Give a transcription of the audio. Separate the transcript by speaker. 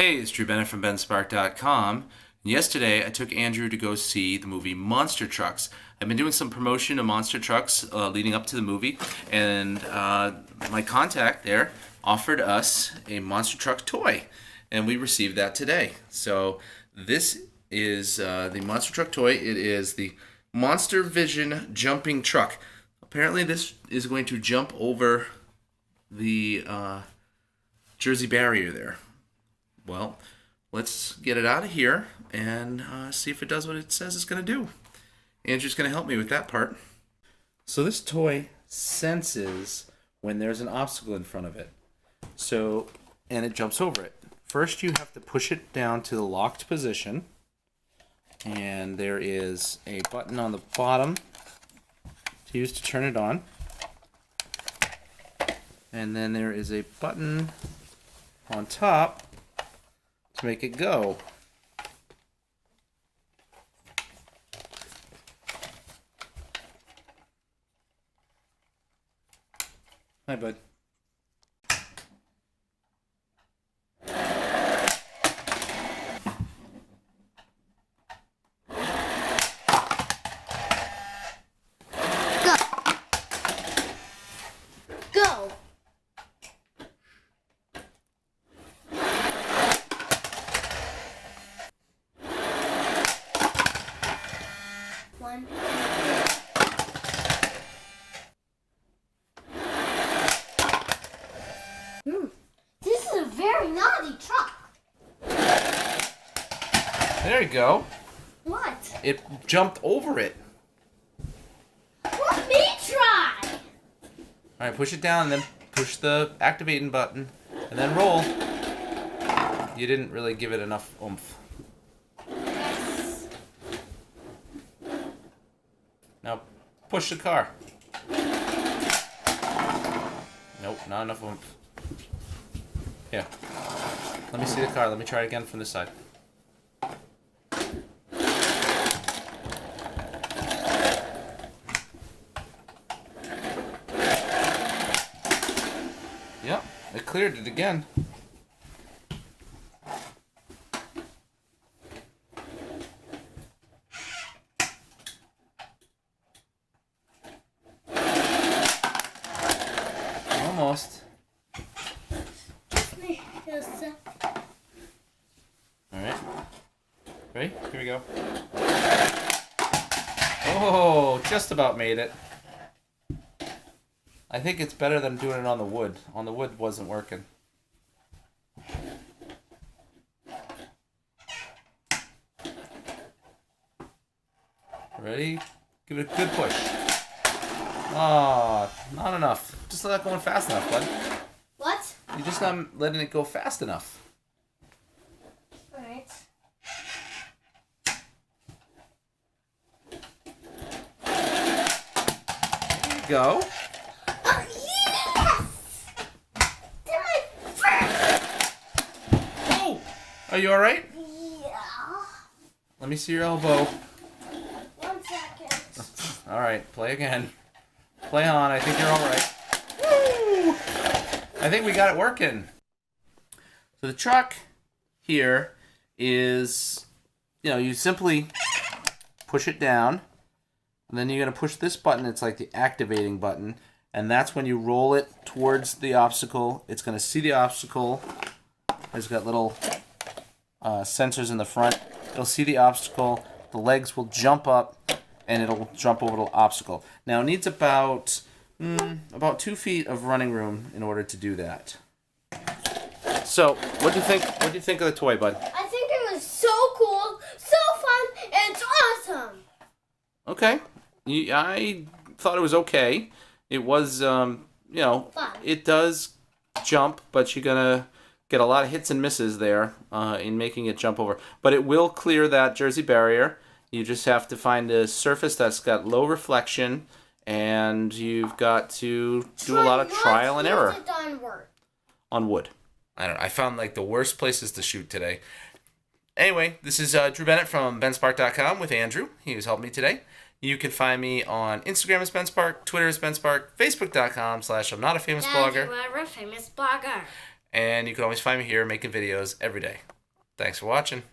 Speaker 1: Hey, it's Drew Bennett from BenSpark.com. Yesterday, I took Andrew to go see the movie Monster Trucks. I've been doing some promotion of Monster Trucks leading up to the movie, and my contact there offered us a Monster Truck toy, and we received that today. So this is the Monster Truck toy. It is the Monster Vision jumping truck. Apparently, this is going to jump over the Jersey barrier there. Well, let's get it out of here and see if it does what it says it's going to do. Andrew's going to help me with that part. So this toy senses when there's an obstacle in front of it. And it jumps over it. First, you have to push it down to the locked position. And there is a button on the bottom to use to turn it on. And then there is a button on top to make it go. Hi, bud.
Speaker 2: Go. One. This is a very naughty truck.
Speaker 1: There you go.
Speaker 2: What?
Speaker 1: It jumped over it.
Speaker 2: Let me try.
Speaker 1: All right, push it down and then push the activating button and then roll. You didn't really give it enough oomph.
Speaker 2: Yes.
Speaker 1: Now push the car. Nope, not enough oomph. Here. Let me see the car. Let me try it again from this side. Yep, it cleared it again. Almost. Alright. Ready? Here we go. Oh, just about made it. I think it's better than doing it on the wood. On the wood wasn't working. Ready? Give it a good push. Ah, not enough. Just not going fast enough, bud.
Speaker 2: What?
Speaker 1: You're just not letting it go fast enough.
Speaker 2: Alright.
Speaker 1: There you go.
Speaker 2: Oh, yes! That's my first.
Speaker 1: Oh! Are you alright?
Speaker 2: Yeah.
Speaker 1: Let me see your elbow.
Speaker 2: 1 second.
Speaker 1: Alright, play again. Play on, I think you're alright. Woo! I think we got it working. So the truck here is, you simply push it down, and then you're going to push this button. It's like the activating button, and that's when you roll it towards the obstacle. It's going to see the obstacle. It's got little sensors in the front. It'll see the obstacle. The legs will jump up, and it'll jump over the obstacle. Now it needs about 2 feet of running room in order to do that. So, what do you think? What do you think of the toy, bud?
Speaker 2: I think it was so cool, so fun, and it's awesome.
Speaker 1: Okay, I thought it was okay. It was,
Speaker 2: Fun.
Speaker 1: it does jump, but you're gonna get a lot of hits and misses there in making it jump over. But it will clear that Jersey barrier. You just have to find a surface that's got low reflection, and you've got to do a lot of trial and error on wood. I don't know. I found like the worst places to shoot today. Anyway, this is Drew Bennett from BenSpark.com with Andrew. He was helping me today. You can find me on Instagram as Ben Spark, Twitter as Ben Spark, Facebook.com/I'm not a famous blogger.
Speaker 2: Famous blogger.
Speaker 1: And you can always find me here making videos every day. Thanks for watching.